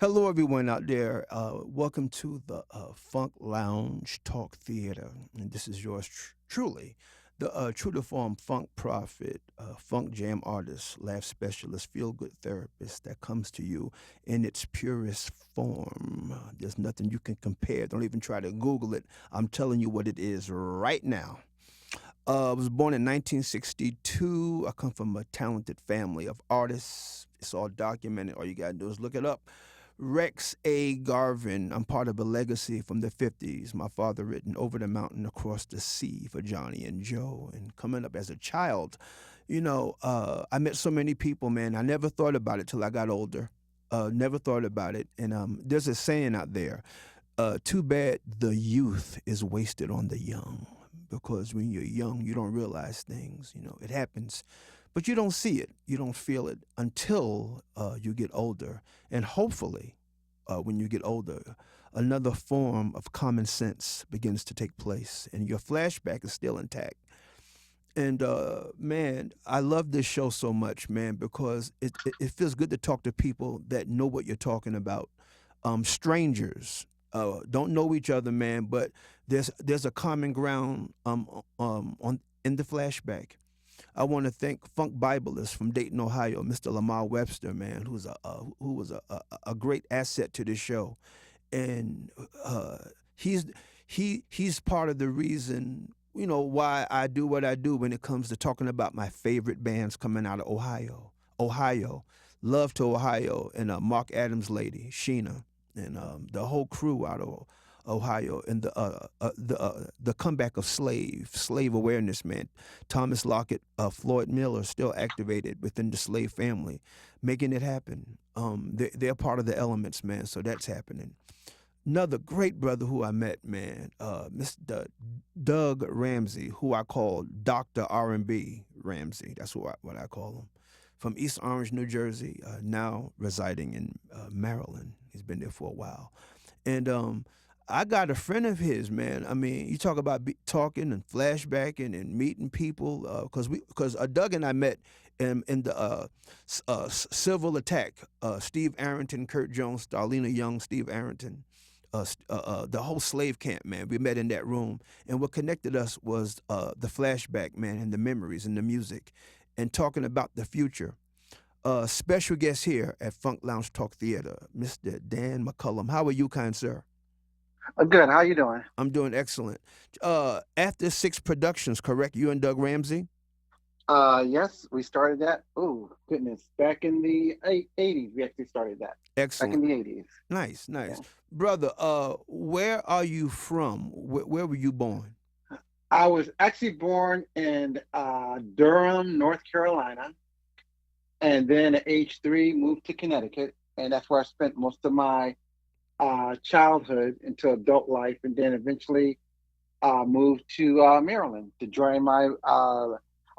Hello, everyone out there. Welcome to the Funk Lounge Talk Theater. And this is yours truly, the true to form funk prophet, funk jam artist, laugh specialist, feel good therapist that comes to you in its purest form. There's nothing you can compare. Don't even try to Google it. I'm telling you what it is right now. I was born in 1962. I come from a talented family of artists. It's all documented. All you got to do is look it up. Rex A. Garvin. I'm part of a legacy from the 50s. My father written Over the Mountain, Across the Sea for Johnny and Joe. And coming up as a child, I met so many people, man. I never thought about it till I got older. Never thought about it. And there's a saying out there, too bad the youth is wasted on the young. Because when you're young, you don't realize things. It happens. But you don't see it, you don't feel it until you get older. And hopefully, when you get older, another form of common sense begins to take place, and your flashback is still intact. And man, I love this show so much, man, because it feels good to talk to people that know what you're talking about. Strangers don't know each other, man, but there's a common ground on in the flashback. I want to thank Funk Bibleist from Dayton, Ohio, Mr. Lamar Webster, man, who was a great asset to this show, and he's he's part of the reason why I do what I do when it comes to talking about my favorite bands coming out of Ohio. Ohio, love to Ohio, and Mark Adams' lady Sheena, and the whole crew out of Ohio, and the comeback of slave awareness, man. Thomas Lockett, Floyd Miller, still activated within the slave family, making it happen. They're part of the elements, man. So that's happening. Another great brother who I met, man, Mr. Doug Ramsey, who I call Doctor R&B Ramsey. That's what I call him. From East Orange, New Jersey, now residing in Maryland. He's been there for a while, and I got a friend of his, man. I mean, you talk about talking and flashbacking and meeting people, because Doug and I met in the civil attack. Steve Arrington, Kurt Jones, Darlena Young, Steve Arrington, the whole slave camp, man. We met in that room, and what connected us was the flashback, man, and the memories and the music, and talking about the future. Special guest here at Funk Lounge Talk Theater, Mr. Dan McCollum. How are you, kind sir? Good. How you doing? I'm doing excellent. After Six Productions, correct? You and Doug Ramsey? Yes, we started that. Oh, goodness. Back in the 80s, we actually started that. Back Excellent. in the 80s. Nice, nice. Yeah. Brother, where are you from? Where were you born? I was actually born in Durham, North Carolina, and then at age 3 moved to Connecticut, and that's where I spent most of my childhood into adult life, and then eventually moved to Maryland to join my, I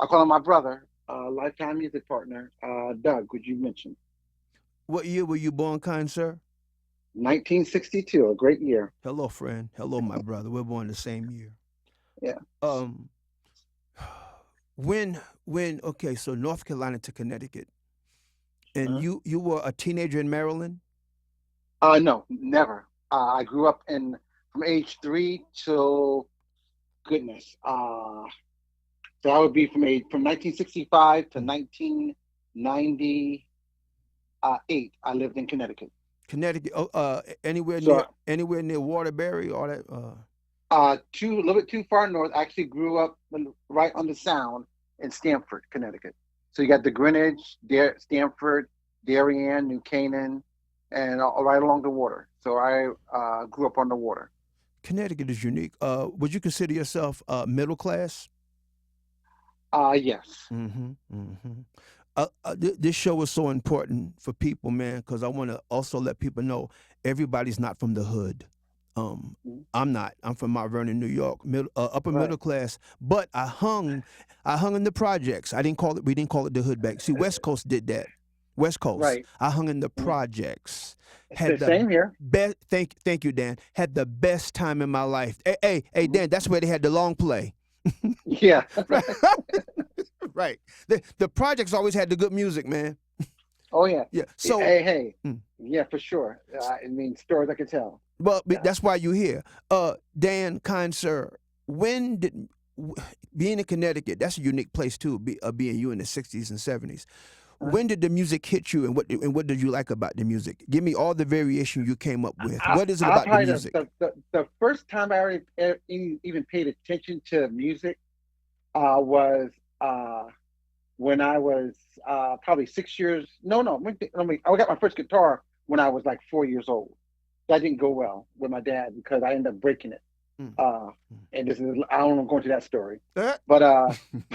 call him my brother, lifetime music partner, Doug, which you mentioned. What year were you born, kind sir? 1962, a great year. Hello, friend. Hello, my brother. We're born the same year. Yeah. Um, when okay, so North Carolina to Connecticut, and Uh-huh. you were a teenager in Maryland. No, never. I grew up in from age 3 till goodness. So I would be from 1965 to 1998. I lived in Connecticut. Connecticut, So anywhere near Waterbury, all that. a little bit too far north. I actually grew up right on the Sound in Stamford, Connecticut. So you got the Greenwich, Stamford, Darien, New Canaan, and right along the water. So I grew up on the water. Connecticut is unique. Would you consider yourself middle class? Yes. Mm-hmm. Mm-hmm. This show is so important for people, man, because I want to also let people know everybody's not from the hood. Um, Mhm. I'm not. I'm from Mount Vernon, New York, upper Right. middle class. But I hung in the projects. I didn't call it. We didn't call it the hood back. See, West Coast did that. West Coast. Right. I hung in the Yeah. projects. It's the Had the same here. best. Thank you, Dan. Had the best time in my life. Hey, Mhm. Dan. That's where they had the long play. Yeah. Right. Right. The projects always had the good music, man. Oh yeah. Yeah. So, Hey, hey. mm, Yeah, for sure. I mean, stories I could tell. well, Yeah. that's why you're here. Dan, kind sir, when did being in Connecticut? That's a unique place too. Being you in the '60s and '70s. Uh, When did the music hit you, and what did you like about the music? Give me all the variation you came up with. What is it I'll about the probably music? the first time I already even paid attention to music was when I was probably 6 years. No, no. I got my first guitar when I was like 4 years old. That didn't go well with my dad because I ended up breaking it. Mm. Uh, and this is I don't want to go into that story, Uh, but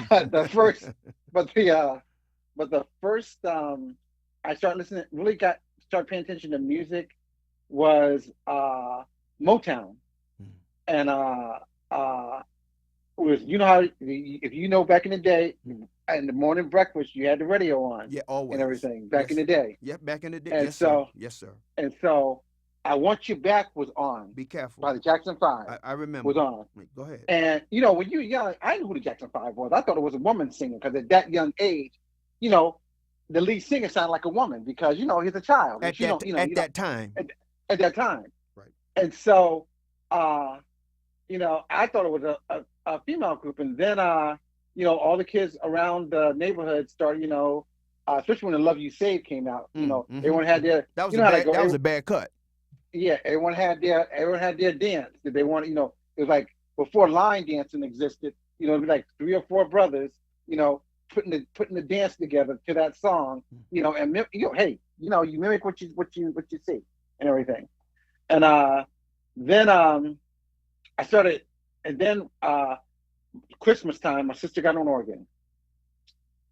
but the first, but the first I started listening, really got started paying attention to music was Motown, Mm. and uh was you know how if you know back in the day in the morning breakfast you had the radio on Yeah, and always. everything back in Yes. the day, Yeah, back in the day. and Yes, sir. so Yes, sir. and so I Want You Back was on Be careful. by the Jackson Five I remember. was on. Wait, go ahead. And you know, when you were young, I knew who the Jackson Five was. I thought it was a woman singing because at that young age, you know, the lead singer sounded like a woman because you know he's a child, and At you that don't, you know, at you don't that time. at that time. Right. And so, uh, you know, I thought it was a female group, and then you know, all the kids around the neighborhood started, you know, especially when the Love You Save came out, you know, everyone had their, That was you a know how they bad. go, That was a bad cut. yeah, everyone had their dance that they wanted. You know, it was like before line dancing existed. You know, it'd be like three or four brothers. You know, putting the dance together to that song. You know, and you know, hey, you know, you mimic what you see and everything. And then I started, and then Christmas time, my sister got on organ.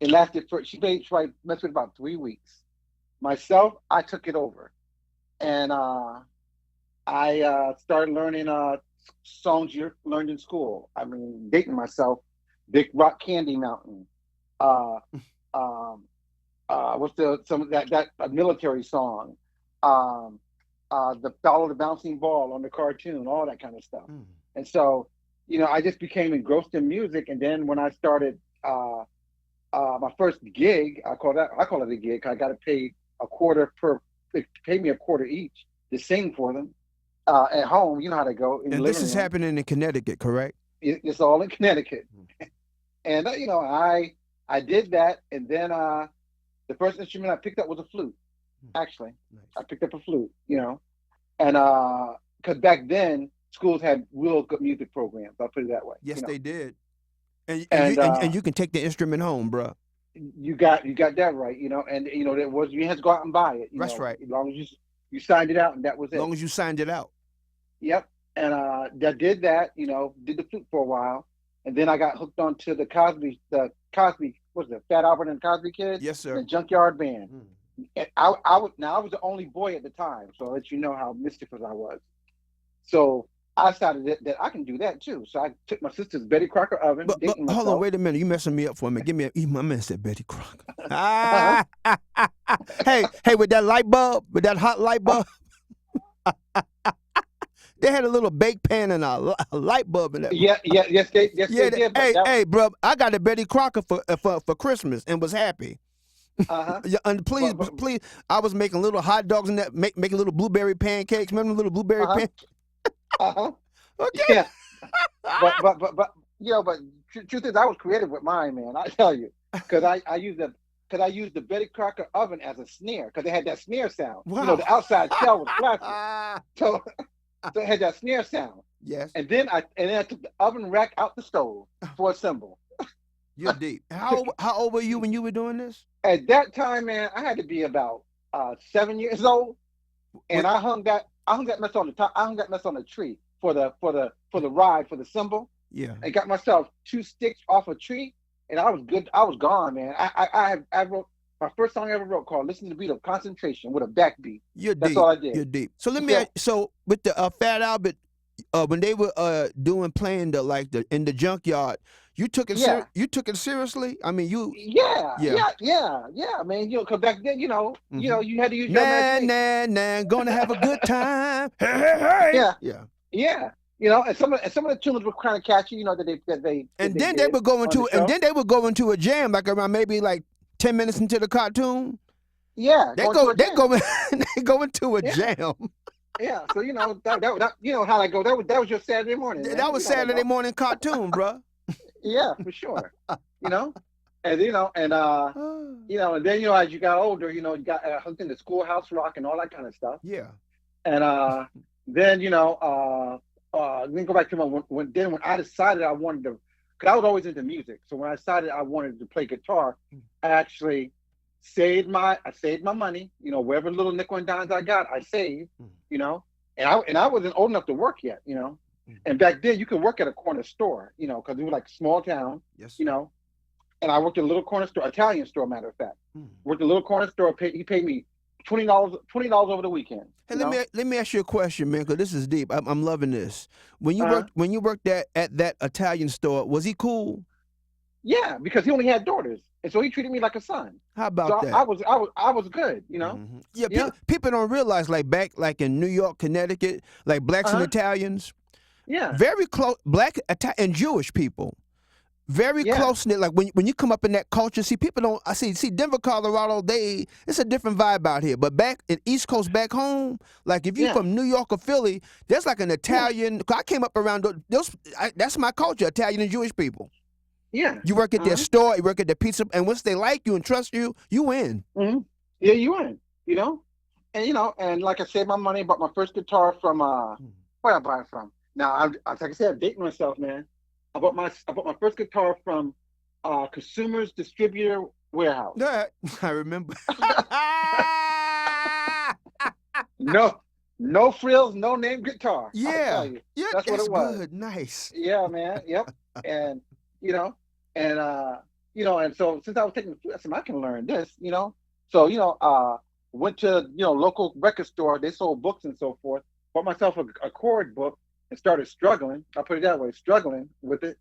It lasted for she made like messed with about 3 weeks. Myself, I took it over, and I started learning songs you learned in school. I mean, dating myself, Big Rock Candy Mountain. Uh, um, what's the some of that a military song? Um, the Follow the Bouncing Ball on the cartoon, all that kind of stuff. Mm. And so, you know, I just became engrossed in music. And then when I started my first gig, I call it a gig. I got to pay a quarter per. They pay me a quarter each to sing for them at home. You know how to go in the And this living is room. happening in Connecticut, correct? It's all in Connecticut, Mm. and you know I did that, and then the first instrument I picked up was a flute. Actually, I Nice. picked up a flute. You know, and because back then schools had real good music programs. I'll put it that way. You Yes, know, they did. And and you can take the instrument home, bruh. you got that right. You know, and you know that was you had to go out and buy it. You That's know, right. as long as you signed it out, and that was As it. long as you signed it out. Yep. And I did that, you know, did the flute for a while. And then I got hooked onto the Cosby, what was it, Fat Albert and Cosby Kids Yes, and the sir. Junkyard Band. Mm. And I was the only boy at the time, so I'll let you know how mystical I was. So I decided that I can do that too. So I took my sister's Betty Crocker oven, But dating hold on, myself. wait a minute. You messing me up for a minute. Give me my man said Betty Crocker. Uh-huh. Hey, with that light bulb, with that hot light bulb, they had a little bake pan and a light bulb in that. Yeah, yes Yeah, they did. But hey, bro, I got a Betty Crocker for Christmas and was happy. uh-huh. Yeah, and please, But please, I was making little hot dogs and that, making little blueberry pancakes. Remember little blueberry uh-huh. pan? Uh-huh. Okay. Yeah. But you know, but truth is, I was creative with mine, man. I tell you, because I used the Betty Crocker oven as a snare because it had that snare sound. You know, Wow. the outside shell was plastic, so so it had that snare sound. Yes, And then I took the oven rack out the stove for a cymbal. you're deep. How old were you when you were doing this? At that time, man, I had to be about 7 years old, and What? I hung that mess on the top. I hung that mess on the tree for the ride for the cymbal, Yeah. and got myself two sticks off a tree, and I was good. I was gone, man. I wrote my first song I ever wrote called "Listen to the Beat of Concentration" with a backbeat. You're That's all deep. I did. You're deep. So let me So so with the Fat Albert, when they were playing in the junkyard, yeah, you took it seriously. I mean, yeah. yeah, man. You know, cause back then, Mm-hmm. you had to use your Nah, imagination. nah, nah. Gonna have a good time. Hey, hey, hey. Yeah, Yeah. yeah. You know, and some of the tunes were kind of catchy. You know that And they then they did would go on the into show. a jam like around maybe like 10 minutes into the cartoon. Yeah, They going to go, a they jam. go, they go into a Yeah, jam. yeah. So that you know how that go. That was your Saturday morning, man. That was You know how that Saturday go. morning cartoon, bruh. Yeah, for sure. You know, and and then as you got older, you got hooked into Schoolhouse Rock and all that kind of stuff. Yeah. And then then go back to when I decided I wanted to, because I was always into music. So when I decided I wanted to play guitar, I actually I saved my money. Wherever little nickel and dimes I got, I saved. Mm, You know, and I wasn't old enough to work yet. mm. And back then you could work at a corner store. Because it was like small town. Yes, You sir. know, and I worked at a little corner store, Italian store, matter of fact. Mm. Worked at a little corner store. He paid me $20 over the weekend. Hey, let me ask you a question, man, because this is deep. I'm loving this. When you Uh, worked at that Italian store, was he cool? yeah, because he only had daughters, and so he treated me like a son. How So about I that? was I was I was good. Yeah, Yeah. people don't realize, like back, like in New York, Connecticut, like blacks and Uh huh. Italians, Yeah. very close. And Jewish people, very Yeah. close knit. Like when you come up in that culture, see people don't. I see Denver, Colorado. It's a different vibe out here. But back in East Coast, back home, like if you Yeah. from New York or Philly, there's like an Yeah. Italian. 'Cause I came up around those. That's my culture, Italian and Jewish people. Yeah. You work at Uh their huh. store, you work at their pizza, and once they like you and trust you, you win. Hmm. Yeah, you in. And like I saved my money, bought my first guitar from where I buy it from. Now like I said, I'm dating myself, man. I bought my first guitar from Consumers Distributor Warehouse. Yeah, I remember. No, no frills, no name guitar. I tell Yeah, you, yeah, that's what that's it was. good. Nice. Yeah, man. Yep. And you know, and so since I was taking the flute, I said, I can learn this. So went to local record store. They sold books and so forth. Bought myself a chord book and started struggling. I put it that way, struggling with it.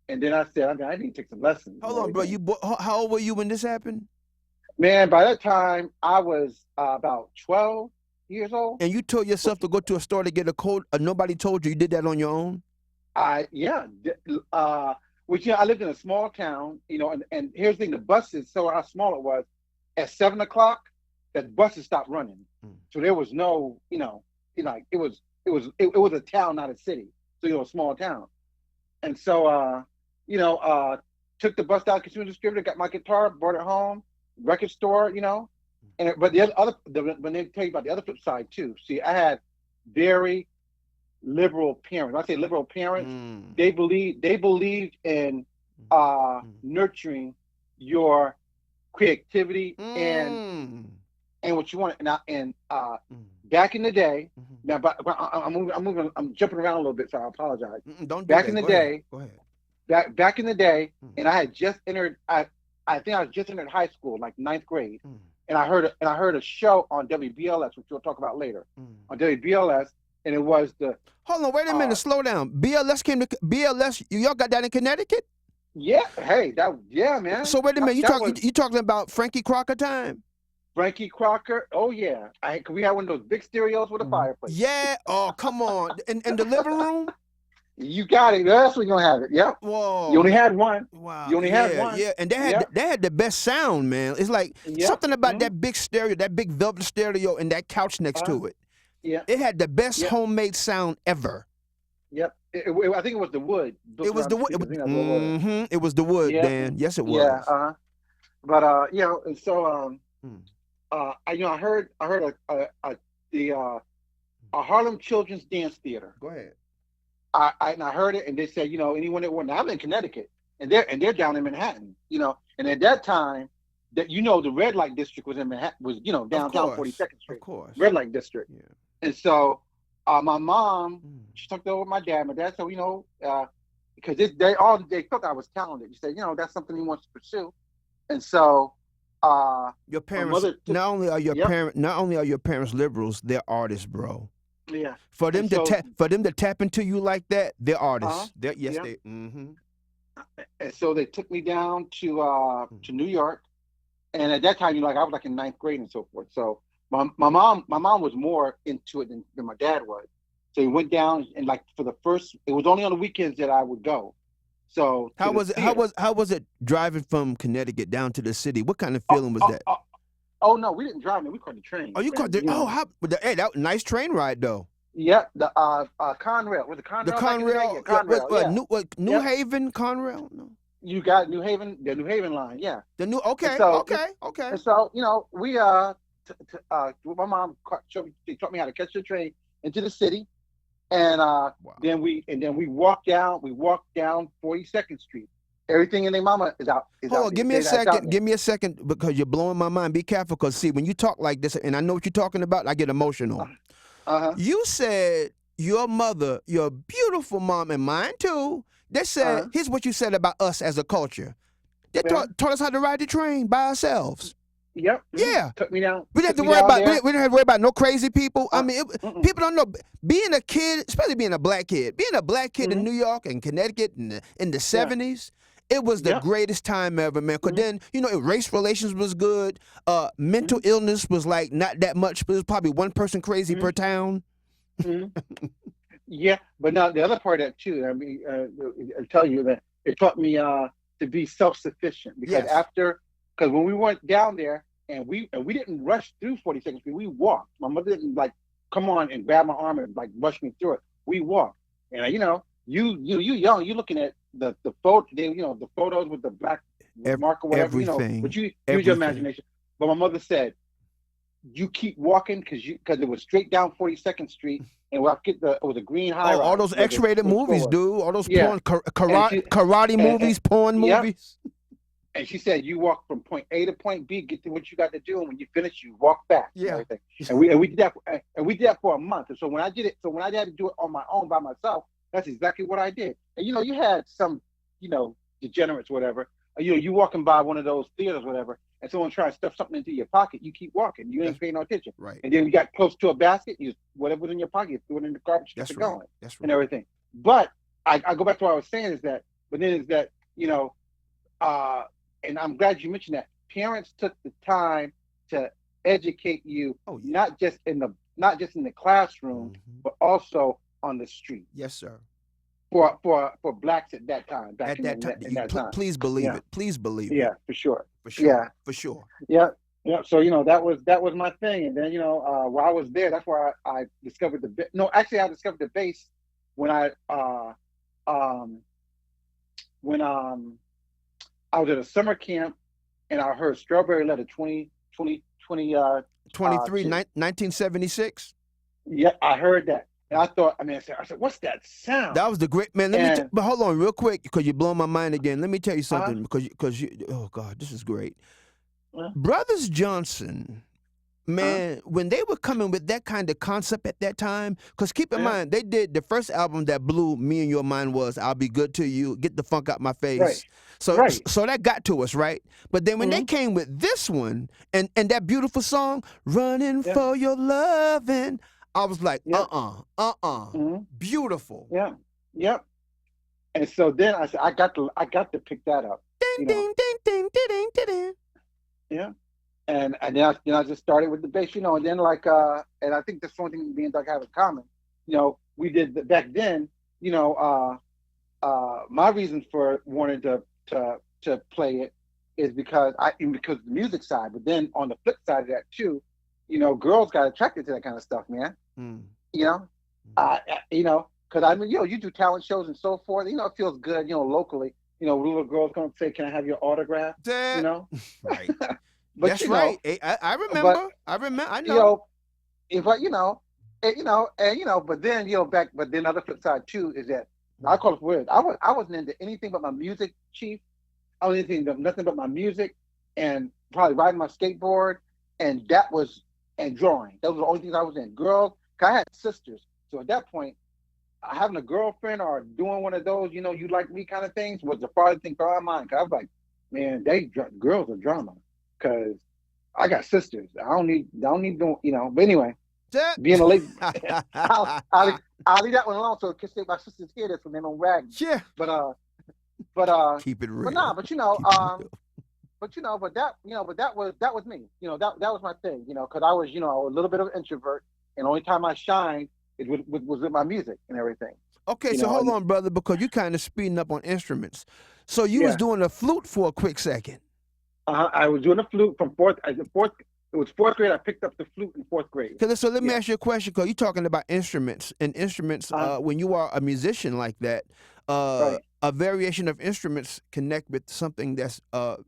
And then I said, I need to take some lessons and Hold on, bro. everything. How old were you when this happened? Man, by that time I was about 12 years old. And you told yourself to go to a store to get a code. Nobody told you. You did that on your own. Yeah, which I lived in a small town, and here's the thing: the buses, so how small it was, at 7 o'clock, the buses stopped running, Mm. so there was no, like it was a town, not a city, so it was a small town, and so took the bus down to consumer distributor, got my guitar, brought it home, record store, but when they tell you about the other flip side too, see, I had very liberal parents. When I say liberal parents, Mm. they believed in Mm. nurturing your creativity and Mm. what you want. And Mm. back in the day, Mhm. now, but I'm jumping around a little bit, so I apologize. Don't do Back that. in the Go ahead. day, Go ahead. back in the day, Mm. and I had just entered. I think I was just entered high school, like ninth grade, Mm. and I heard a show on WBLS, which we'll talk about later, Mm. on WBLS, and it was the Hold on. Wait a minute. uh, Slow down. BLS came to BLS. Y'all got that in Connecticut? yeah, hey, yeah, man. So wait a minute. You That was you talking about Frankie Crocker time? Frankie Crocker. Oh yeah, we had one of those big stereos with a fireplace. Yeah. Oh, come on. In the living room? You got it. That's where you're gonna have it. Yep. You Whoa, only man. had one. Wow. You only had Yeah, one. yeah. And Yep. they had the best sound, man. It's like Yep. something about Mm-hmm. that big stereo, that big velvet stereo, and that couch next Uh, to it. yeah. It had the best Yep. homemade sound ever. Yep. I think it was the wood built It was around the the wood. speakers. I think that's what it was. It was the wood, Yeah. Dan. Yes, it Yeah. was. But and so Mm. I heard a Harlem Children's Dance Theater. Go ahead. I heard it, and they said, anyone that want. Now I'm in Connecticut, and they're down in Manhattan, and at that time, that the red light district was in Manhattan, was Of downtown course. 42nd Of Street, course. red light district, Yeah. and so my mom, Mm. she talked over with my dad. My dad said, because they thought I was talented. He said, that's something he wants to pursue, and so Your my parents mother took, yep, not only are your parents liberals, they're artists, bro. yeah, For and them to so tap into you like that, they're uh artists. Yes, yeah, they. Mm-hmm. and so they took me down Mm. to New York. And at that time, like I was like in ninth grade and so forth. So my mom was more into it than my dad was. So he went down, and like for the first, it was only on the weekends that I would go. So to How the was it? theater. How was it driving from Connecticut down to the city? What kind of Uh, feeling was uh, that? uh, Oh no, we didn't drive. No, we caught the Oh, train, you caught and the, oh, how, hey, that nice train ride though. yep, the Conrail. Was it The Conrail back in the day? Conrail, Yeah, yeah, Conrail. Yeah. New Yep. Haven Conrail? No. You got New Haven, the New Haven line. Yeah. The new, And okay, so, okay, okay. we my mom she taught me how to catch the train into the city, and Wow. then we walked down. We walked down 42nd Street. Everything in their mama is Hold out on, there. It's out there. give me a second, because you're blowing my mind. Be careful, because see, when you talk like this, and I know what you're talking about, I get Uh emotional. huh. You said your mother, your beautiful mom, and mine too, they said, Uh here's what you said about us as a culture. They huh. taught us how to ride the train by ourselves. Yep. Yeah. Took me down. We didn't have Took to me worry down about, there. we didn't have to worry about no crazy people. I mean, Mm-mm. people don't know. Being a kid, especially being a black kid, in New York and Connecticut in the Yeah. 70s, it was the Yep. greatest time ever, man. Because Mm-hmm. then, race relations was good. Mental Mm-hmm. illness was like not that much, but it was probably one person crazy Mm-hmm. per town. Yeah, but now the other part of that too. I mean, I tell you that it taught me to be self-sufficient Yes. because when we went down there and we didn't rush through 42nd Street, we walked. My mother didn't like come on and grab my arm and like rush me through it. We walked, and you young, you looking at the photo, the photos with the black mark or whatever, Everything. but you use your Everything. imagination. But my mother said, you keep walking because it was straight down 42nd Street, and we'll get it was a green high Oh, all rise those where X-rated where the school movies, was. dude. All those Yeah, porn, and she karate and movies, porn yep, movies. and she said you walk from point A to point B, get to what you got to do, and when you finish, you walk back and Yeah. everything. And we did that for a month. And so when I did it, so when I had to do it on my own by myself, that's exactly what I did. And you had some, degenerates, whatever. You walking by one of those theaters, whatever, and someone trying to stuff something into your pocket, you keep walking. You ain't paying no attention. Right. And then you got close to a basket, you whatever's in your pocket, you threw it in the garbage, keep That's it right. going, That's and right. everything. But I go back to what I was saying and I'm glad you mentioned that. Parents took the time to educate you, Oh yeah. not just in the classroom, Mhm. but also on the street Yes, sir. for blacks at that time, back At that time, in that time. please believe Yeah, it. Please believe it. yeah, for sure. For sure. Yeah, For sure. yeah, yeah. So that was my thing, and then while I was there, that's where I discovered no, actually I discovered the bass when um when I was at a summer camp and I heard Strawberry Letter 23, two. 1976. Yeah, I heard that. And I said, what's that sound? That was the great man. And But hold on, real quick, because you're blowing my mind again. Let me tell you uh, something, because you. Oh God, this is great. uh, Brothers Johnson, uh, man, when they were coming with that kind of concept at that time, because keep in yeah, mind, they did the first album that blew me and your mind was "I'll Be Good to You," "Get the Funk Out My right, Face." So, right. so that got to us, right? But then when they Mm-hmm, came with this one and that beautiful song, "Running yeah, for Your Lovin'," I was like, yeah, mm-hmm, beautiful. yeah, yeah. And so then I said, I got to pick that up, Ding you know. ding ding ding ding ding ding. Ding. Yeah. And then I just started with the bass, and then and I think that's one thing me and Doug have in common. We did back then, my reason for wanting to play it is because the music side, but then on the flip side of that too, girls got attracted to that kind of stuff, man. Mm. You know, because I mean, you do talent shows and so forth. It feels good, locally. Little girls come and say, "Can I have your autograph?" You That know, right. but That's right. I but remember. I remember. I you know. know, if I, but then but then other flip side too is that I call it weird. I wasn't into anything but my music, Chief. I was into nothing but my music, and probably riding my skateboard, and drawing. Those were the only things I was in. Girls, 'cause I had sisters, so at that point, having a girlfriend or doing one of those, you like me kind of things was the farthest thing from my mind. 'Cause I was like, man, girls are drama, because I got sisters. I don't need But anyway, That. being a lady, I'll leave that one alone. So because my sisters hear this when they don't rag me. Yeah. But but uh, Keep it real. but nah, Keep it real. but that was me. That was my thing. Because I was a little bit of an introvert, and the only time I shined was with my music and everything. Okay, so hold And on, brother, because you kind of speeding up on instruments. So you was yeah, doing a flute for a quick second. I was doing the flute from fourth. It was fourth grade. I picked up the flute in fourth grade. So let me Yeah. ask you a question, because you're talking about instruments, and instruments. Uh, When you are a musician like that, right. a variation of instruments connect with something that's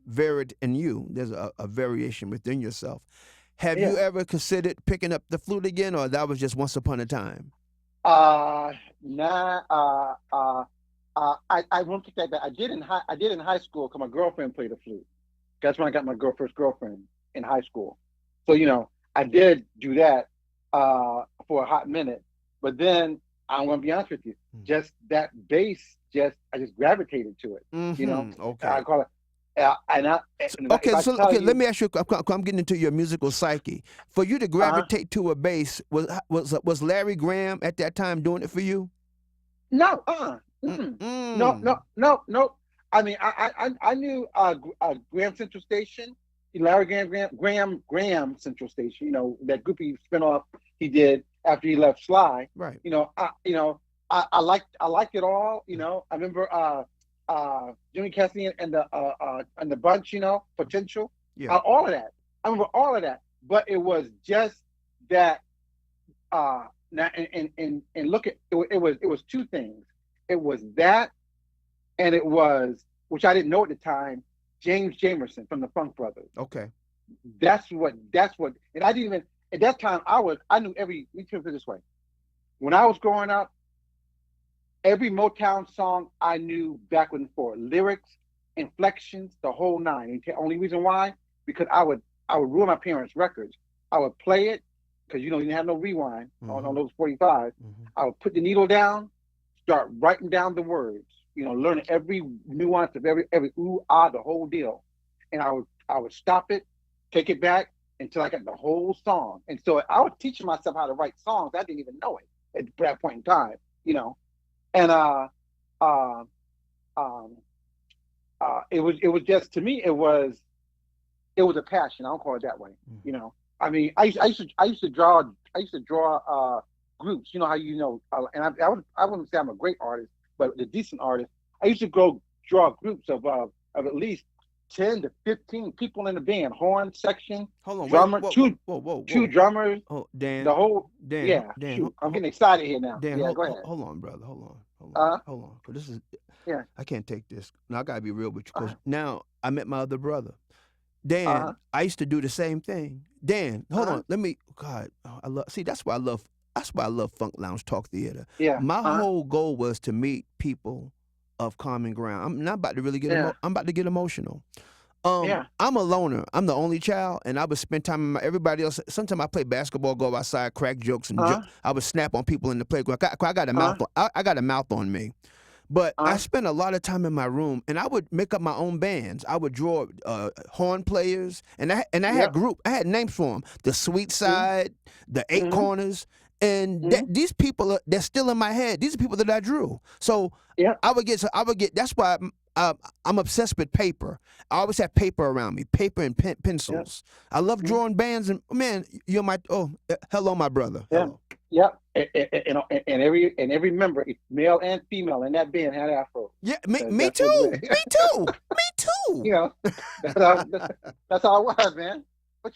varied in you. There's a variation within yourself. Have you Yeah. ever considered picking up the flute again, or that was just once upon a time? Nah. I won't take that back. I did in high school because my girlfriend played the flute. That's when I got my first girlfriend in high school. So I did do that for a hot minute. But then I'm gonna be honest with you, just that bass, just I just gravitated to it. You know, I Okay. call it, if Okay, I tell let you, me ask you. I'm getting into your musical psyche. For you to uh, gravitate to a bass, was Larry Graham at that time doing it for you? no, no, no, Mm-mm. no, no. I mean, I knew Graham Central Station, Larry Graham Central Station. That goofy spinoff he did after he left Sly. Right. I liked it all. I remember Jimmy Cassidy and the bunch. Potential, Yeah. all of that. I remember all of that, but it was just that now and look at it was two things. It was that, and it was, which I didn't know at the time, James Jamerson from the Funk Brothers. Okay. That's what and I didn't even at that time. I knew every, let me put it this way. When I was growing up, every Motown song I knew backwards and forward, lyrics, inflections, the whole nine. And the only reason why, because I would ruin my parents' records. I would play it because you didn't have no rewind on Mm-hmm. those 45. Mm-hmm. I would put the needle down, start writing down the words. Learning every nuance of every ooh ah, the whole deal, and I would stop it, take it back until I got the whole song. And so I was teaching myself how to write songs. I didn't even know it at that point in time. You know, and uh, um, it was just, to me, it was a passion. I don't call it that way. You know, I mean, I used to draw groups. You know how and I wouldn't say I'm a great artist, but a decent artist. I used to go draw groups of at least 10 to 15 people in the band, horn section, Hold on. Wait. drummer, Whoa. two Whoa. Whoa. two Whoa. drummers, Oh, the Dan. whole. Dan. Yeah, Dan. shoot, I'm getting excited here now. Dan. Yeah, go ahead. Hold on, brother. Hold on. Hold on. Uh, Hold on. Cause this is. yeah, I can't take this. Now I gotta be real with you. Cause uh, now I met my other brother. uh, Dan, I used to do the same thing. Dan, hold uh, on. Let me. God, I love. See, that's why I love. That's why I love Funk Lounge Talk Theater. yeah, My whole goal was to meet people of common ground. I'm not about to really get. yeah, I'm about to get emotional. yeah, I'm a loner. I'm the only child, and I would spend time with everybody else. Sometimes I play basketball, go outside, crack jokes, and uh, I would snap on people in the playground. I got a uh, mouth on. I got a mouth on me. But I uh, spent a lot of time in my room, and I would make up my own bands. I would draw horn players, and I had yep, group. I had names for them: the Sweet mm, Side, the Eight mm, Corners, and mm, these people they're still in my head. These are people that I drew. So yep, I would get. So I would get. That's why I'm obsessed with paper. I always have paper around me, paper and yep, pencils. I love mm, drawing bands, and man, you're my. Hello, my brother. yeah, Hello. yep. And every member, male and female, in that band had afro. Yeah, me, That's me that's what too. it Me is. too. Me too. you know, that's how that's how it was, man. But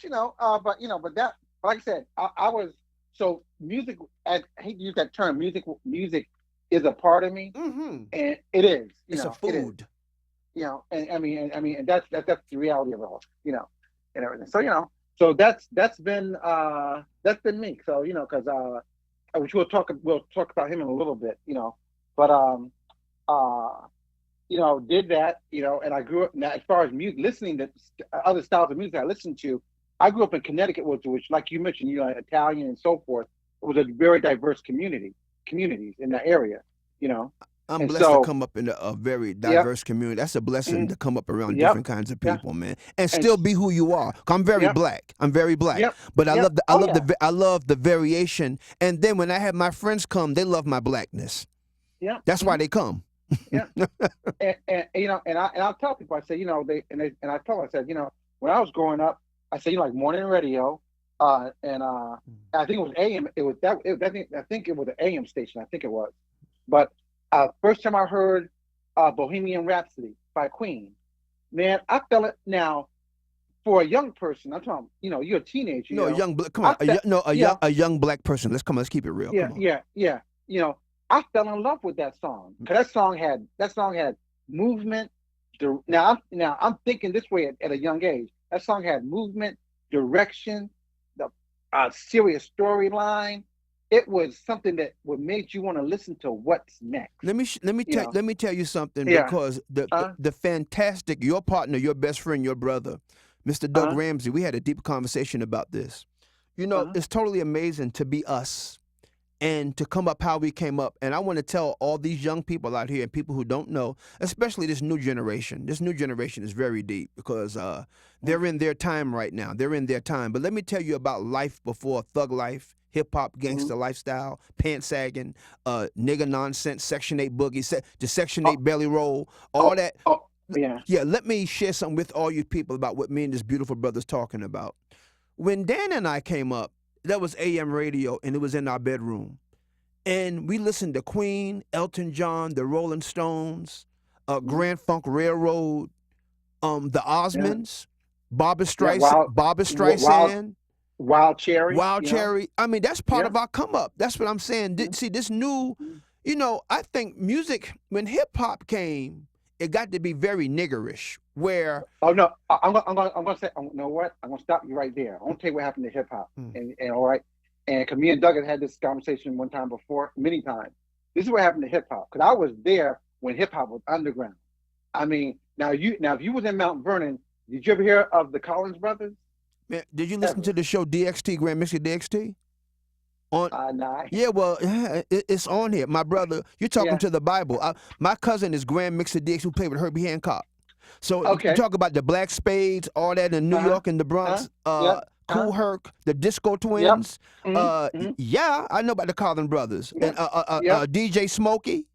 like I said, I was so music. I hate to use that term. Music is a part of me, Mm-hmm. and it is. It's a It is. food. And that's the reality of it all. And everything. So that's been me. So because which we'll talk about him in a little bit. But uh did that. And I grew up now as far as music, listening to other styles of music I listened to. I grew up in Connecticut, which, like you mentioned, Italian and so forth. It was a very diverse communities in that area. You know, I'm and blessed to so come up in a very yep, diverse community. That's a blessing mm, to come up around yep, different kinds of yeah, people, man, and and still be who you are. 'Cause I'm very yep, black. I'm very black, yep, but yep. Oh yeah, I love the variation. And then when I have my friends come, they love my blackness. yep. That's why they come. Yeah, and I'll tell people. I say, and I told them, I said, when I was growing up, I said, like morning radio, and I think it was AM. It was that. I think it was an AM station. I think it was. But first time I heard Bohemian Rhapsody by Queen, man, I felt it. Now for a young person, I'm talking, you're a teenager, No, a young come I on, a felt, no, you know, a young black person. Let's keep it real. yeah, Come on. yeah, yeah, I fell in love with that song because that song had movement. Now I'm thinking this way at a young age. That song had movement, direction, the serious storyline. It was something that would made you want to listen to what's next. You know, let me tell you something yeah, because uh, the fantastic your partner, your best friend, your brother, Mr. Doug uh, Ramsey. We had a deep conversation about this. You know, uh, it's totally amazing to be us and to come up how we came up. And I want to tell all these young people out here and people who don't know, especially this new generation. This new generation is very deep because they're in their time right now. They're in their time. But let me tell you about life before thug life, hip hop, mm-hmm. gangster lifestyle, pants sagging, nigga nonsense, Section 8 boogie, the Section Oh, 8 belly roll, all oh, that. oh, yeah, Yeah, let me share something with all you people about what me and this beautiful brother's talking about. When Dan and I came up, that was AM radio and it was in our bedroom. And we listened to Queen, Elton John, the Rolling Stones, mm-hmm. Grand Funk Railroad, the Yeah, Osmonds, yeah. Wild, Barbara wild, Streisand, wild cherry. Wild Cherry. I mean, that's part Yeah. of our come up. That's what I'm saying. Mm-hmm. See, this new, I think music, when hip hop came, it got to be very niggerish, where, Oh no, I'm gonna say, you know what? I'm gonna stop you right there. I want to tell you what happened to hip hop, mm, and all right, and cause me and Doug had had this conversation one time before, many times. This is what happened to hip hop, because I was there when hip hop was underground. I mean, now if you was in Mount Vernon, did you ever hear of the Collins brothers? man, did you listen Ever? to the show DXT, Grand Mixer DXT? On Nah. Yeah, well, it's on here. My brother, you're talking Yeah. to the Bible. My cousin is Grand Mixer Diggs, who played with Herbie Hancock. So you Okay. talk about the Black Spades, all that in New Uh huh. York and the Uh huh. Bronx. Yep. Cool Herc, the Disco Yep. Twins. Mm-hmm. Yeah, I know about the Collin brothers and Yep. Yep. DJ Smokey.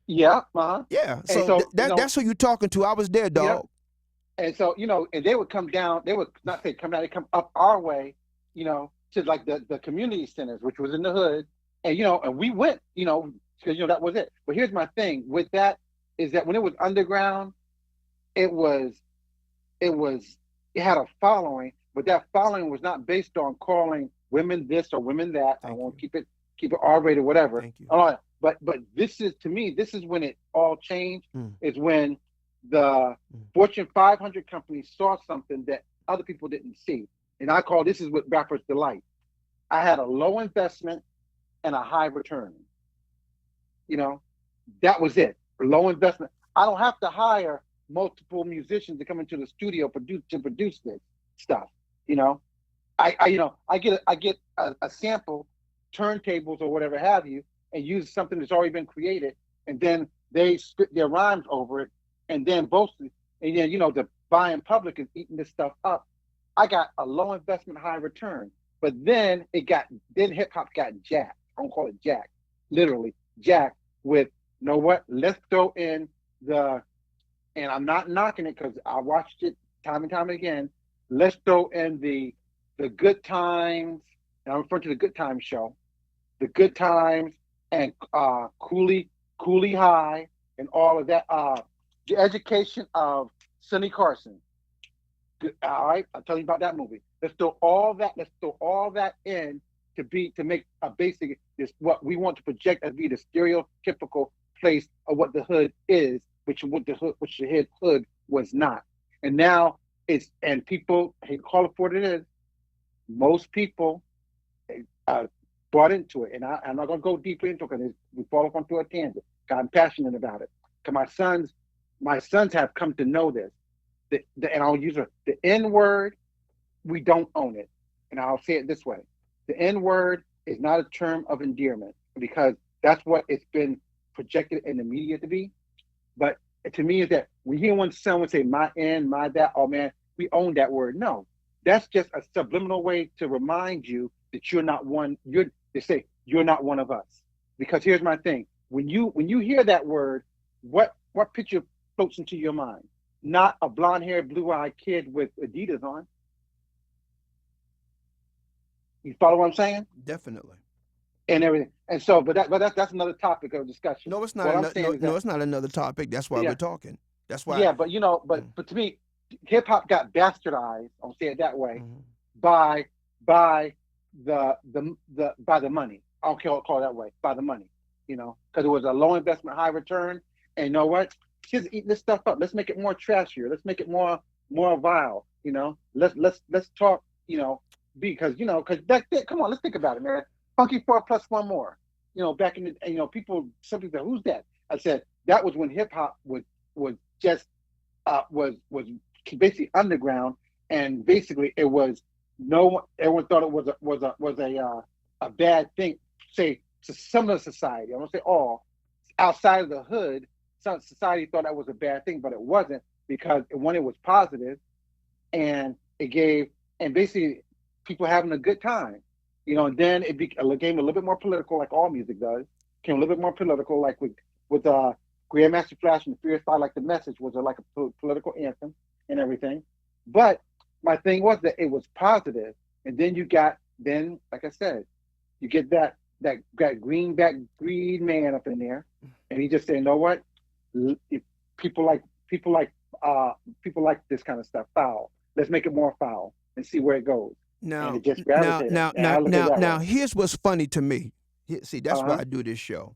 Yep. Uh huh. Yeah, And so so that's who you talking to. I was there, yep. dog. And so, and they would come down, they would not say come down, they come up our way, to like the community centers, which was in the hood. And, and we went, because, that was it. But here's my thing with that is that when it was underground, it was, it was, it had a following, but that following was not based on calling women this or women that. I Thank won't you. keep it R-rated, whatever. Thank you. But this is, to me, this is when it all changed, Mm, is when the mm. Fortune 500 companies saw something that other people didn't see. And I call this is what rappers delight. I had a low investment and a high return. You know, that was it. Low investment. I don't have to hire multiple musicians to come into the studio to produce this stuff. You know, I get a sample, turntables or whatever have you, and use something that's already been created, and then they spit their rhymes over it, and then both, and then the buying public is eating this stuff up. I got a low investment, high return, but then hip hop got jacked. I don't call it jacked, literally jacked with, you know what? Let's throw in and I'm not knocking it because I watched it time and time again. Let's throw in the Good Times, and I'm referring to the Good Times show, the Good Times, and Cooley High, and all of that. The Education of Sonny Carson. All right, I'll tell you about that movie. Let's throw all that. Let's throw all that in to make a basic. This what we want to project as be the stereotypical place of what the hood is, which the hood was not. And now and people, hey, call it for what it is. Most people uh, bought into it, and I'm not going to go deeper into it because we fall off onto a tangent. I'm passionate about it. Because my sons have come to know this. And I'll use the N word. We don't own it, and I'll say it this way: the N word is not a term of endearment because that's what it's been projected in the media to be. But to me, is that when you hear someone say "my N," "my that," oh man, we own that word. No, that's just a subliminal way to remind you that you're not one. They say you're not one of us. Because here's my thing: when you hear that word, what picture floats into your mind? Not a blonde-haired, blue-eyed kid with Adidas on. You follow what I'm saying? Definitely. And everything. And so, that's another topic of discussion. No, it's not. What I'm saying is No, that, it's not another topic. That's why yeah, we're talking. That's why. yeah, but Mm. but to me, hip hop got bastardized. I'll say it that way Mhm. by by the by the money. Call it that way, by the money. Because it was a low investment, high return. And you know what? Kids eating this stuff up. Let's make it more trashier. Let's make it more vile. Let's talk. Because back then, come on, let's think about it, man. Funky Four plus one more. Back in the, people, some people said, "Who's that?" I said that was when hip hop was just was basically underground, and basically it was no one. Everyone thought it was a bad thing. Say to some of the society, I won't say all, outside of the hood, some society thought that was a bad thing, but it wasn't, because one, it was positive, and it gave, and basically people having a good time. And then it became a little bit more political, like all music does. Became a little bit more political, like with Grandmaster Flash and the Furious Five, like the message was like a political anthem and everything. But my thing was that it was positive, and then like I said, you get that greenback greed man up in there, and he just said, "You know what? If people like this kind of stuff foul. Let's make it more foul and see where it goes." And Now, it just now, gravitated. now, And now, I look at it now, that way. now, here's what's funny to me. See, that's Uh why huh. I do this show. Uh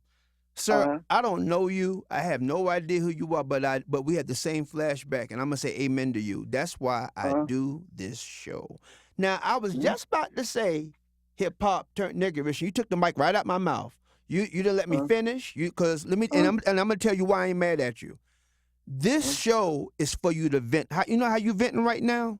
Sir, huh. I don't know you. I have no idea who you are, but we had the same flashback, and I'm gonna say amen to you. That's why Uh I huh. do this show. Now, I was Mm-hmm. just about to say hip hop turned niggerish. You took the mic right out my mouth. You didn't let me Uh finish. Cause let me huh. and I'm gonna tell you why I ain't mad at you. This Uh-huh. show is for you to vent. You know how you venting right now?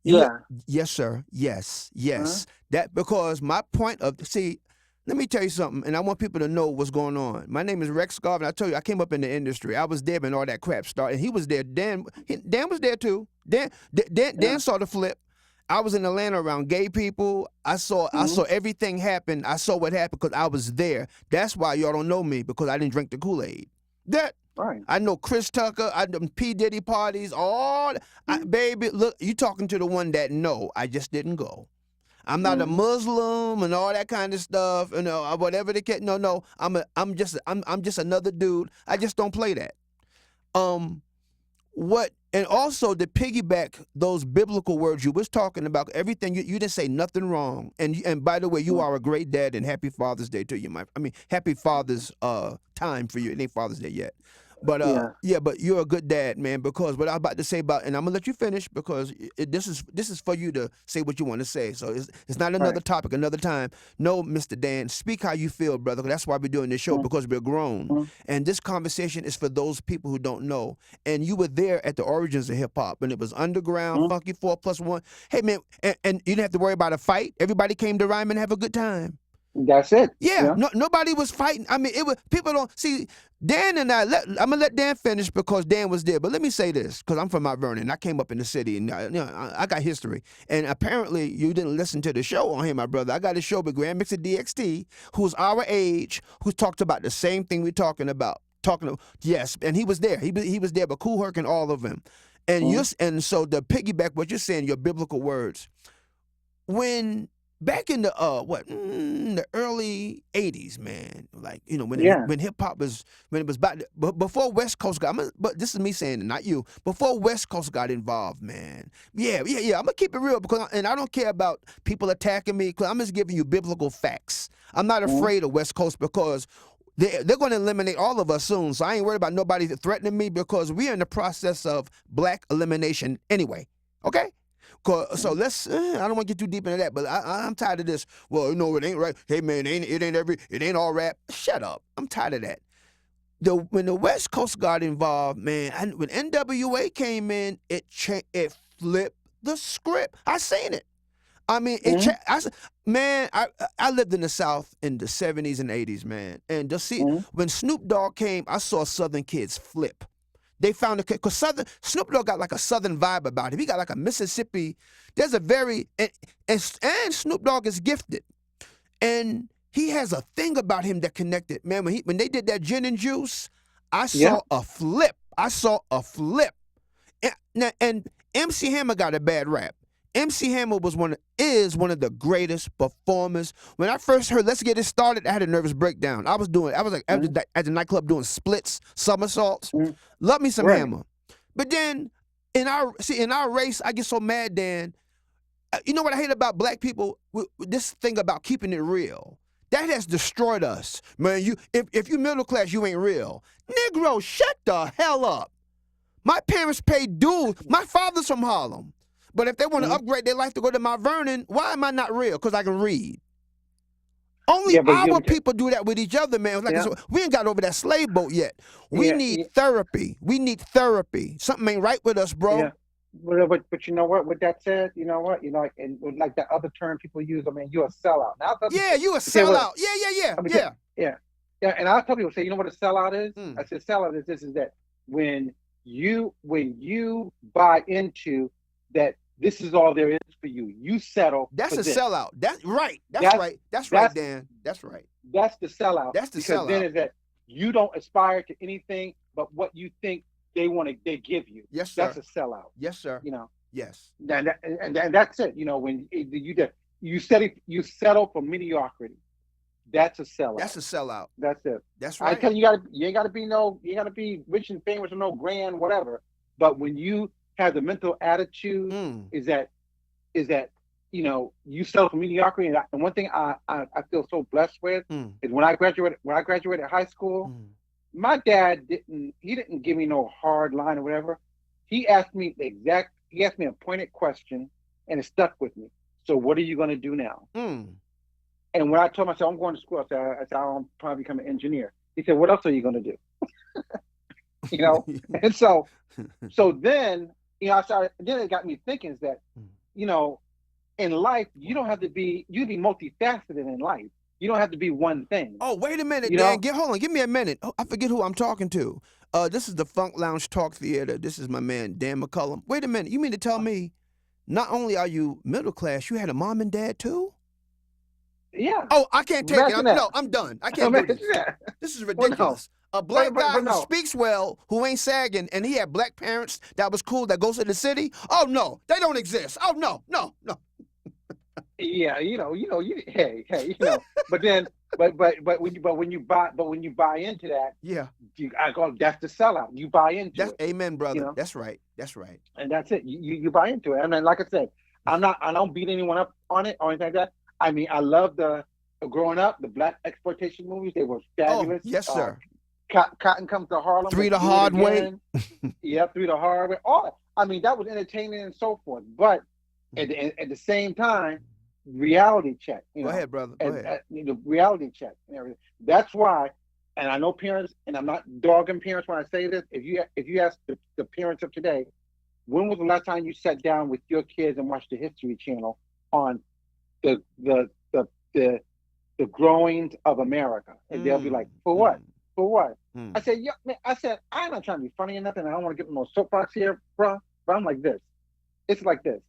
You Yeah. Yes, sir. Yes, Uh huh. yes. That because my point of see, let me tell you something, and I want people to know what's going on. My name is Rex Garvin. I told you I came up in the industry. I was there when all that crap started. And he was there. Dan was there too. Dan Yeah. saw the flip. I was in Atlanta around gay people. I Mm-hmm. saw everything happen. I saw what happened because I was there. That's why y'all don't know me because I didn't drink the Kool Aid. That Right. I know Chris Tucker, I know P Diddy parties, Mm-hmm. baby. Look, you talking to the one that know. I just didn't go. I'm not a Mm-hmm. Muslim and all that kind of stuff, whatever the case. No, no, I'm just another dude. I just don't play that. Um, what and also to piggyback those biblical words you was talking about, everything you didn't say nothing wrong. And by the way, you are a great dad, and happy Father's Day to you, happy Father's time for you. It ain't Father's Day yet. But Yeah. yeah, but you're a good dad, man. Because what I was about to say about, and I'm gonna let you finish because this is for you to say what you want to say. So it's not another Right. topic, another time. No, Mr. Dan, speak how you feel, brother. 'Cause that's why we're doing this show because we're grown, Mm-hmm. and this conversation is for those people who don't know. And you were there at the origins of hip hop, and it was underground, Mm-hmm. funky 4+1. Hey man, and you didn't have to worry about a fight. Everybody came to rhyme and have a good time. That's it. Yeah, Yeah. no, nobody was fighting. I mean, it was people don't see Dan and I'm gonna let Dan finish because Dan was there. But let me say this because I'm from Mount Vernon. I came up in the city and I got history. And apparently you didn't listen to the show on here, my brother. I got a show with Grand Mixer DXT, who's our age, who talked about the same thing we're talking about. Yes, and he was there. He was there, but Kool Herc and all of them. Mm-hmm. And so the piggyback what you're saying, your biblical words when back in the early '80s, man, like Yeah. when hip hop was when it was about but before West Coast but this is me saying it, not you. Before West Coast got involved, man. Yeah. I'm gonna keep it real because and I don't care about people attacking me because I'm just giving you biblical facts. I'm not Mm-hmm. afraid of West Coast because they're going to eliminate all of us soon. So I ain't worried about nobody threatening me because we're in the process of black elimination anyway. Okay? So I don't want to get too deep into that, but I'm tired of this. Well, it ain't right. Hey man, it ain't all rap. Shut up. I'm tired of that. When the West Coast got involved, man, when NWA came in, it flipped the script. I seen it. I mean, Mm-hmm. man, I lived in the South in the '70s and '80s, man, and just see Mm-hmm. when Snoop Dogg came, I saw Southern kids flip. They found it because Snoop Dogg got like a Southern vibe about him. He got like a Mississippi. There's a very and Snoop Dogg is gifted, and he has a thing about him that connected. Man, when they did that gin and juice, I Yeah. saw a flip. I saw a flip. And MC Hammer got a bad rap. MC Hammer is one of the greatest performers. When I first heard "Let's Get It Started," I had a nervous breakdown. I was like Mm-hmm. at the nightclub doing splits, somersaults. Mm-hmm. Love me some Right. Hammer, but then in our race, I get so mad, Dan. You know what I hate about black people? This thing about keeping it real. That has destroyed us. Man, if you middle class, you ain't real. Negro, shut the hell up. My parents paid dues. My father's from Harlem. But if they want to upgrade their life to go to Mount Vernon, why am I not real? Because I can read. Only Yeah, but our people do that with each other, man. Like I said, we ain't got over that slave boat yet. We need therapy. We need therapy. Something ain't right with us, bro. Yeah. But you know what? With that said, you know what? You know, and like that other term people use, I mean, you're a sellout. Now, Yeah, you a sellout. Yeah. Yeah. Yeah. And I'll tell people, say, you know what a sellout is? Mm. I said, sellout is this, is that. When you buy into that, this is all there is for you. You settle. That's for a this. sellout. That's right. That's right. That's right, Dan. That's right. That's the sellout. That's the because sellout. then is that you don't aspire to anything but what you think they give you. Yes, sir. That's a sellout. Yes, sir. You know. Yes. And that's it. You know, when you settle for mediocrity. That's a sellout. That's a sellout. That's it. That's right. I tell you, you ain't got to be rich and famous or no grand whatever. But when you have the mental attitude, is that you know, you settle for mediocrity. And one thing I feel so blessed with is when I graduated high school, my dad didn't give me no hard line or whatever. He asked me a pointed question, and it stuck with me. So what are you going to do now? And when I told myself I'm going to school, I said I'll probably become an engineer. He said, what else are you going to do? You know? And so then, you know, then it got me thinking is that, you know, in life, you don't have to be, you be multifaceted in life. You don't have to be one thing. Oh, wait a minute, Dan. Hold on. Give me a minute. Oh, I forget who I'm talking to. This is the Funk Lounge Talk Theater. This is my man, Dan McCollum. Wait a minute. You mean to tell me not only are you middle class, you had a mom and dad too? Yeah. Oh, I can't take it. No, I'm done. I can't do this. This is ridiculous. A black guy who speaks well, who ain't sagging, and he had black parents that was cool, that goes to the city. Oh no, they don't exist. Oh no. Yeah, hey, you know. But then, but when you buy into that, that's the sellout. You buy into it. Amen, brother. You know? That's right. And that's it. You buy into it. And then, like I said, I don't beat anyone up on it or anything like that. I mean, I love growing up, the black exploitation movies. They were fabulous. Oh, yes, sir. Cotton Comes to Harlem. 3 the Hard Way. Yeah, 3 the Hard Way. I mean, that was entertaining and so forth. But at the same time, reality check. You know, go ahead, brother. Go ahead. The reality check and everything. That's why, and I know parents, and I'm not dogging parents when I say this. If you ask the parents of today, when was the last time you sat down with your kids and watched the History Channel on the growings of America? And they'll be like, for what? For what? I said, yeah, man, I'm not trying to be funny or nothing. I don't want to get no soapbox here, bro. But I'm like this. It's like this.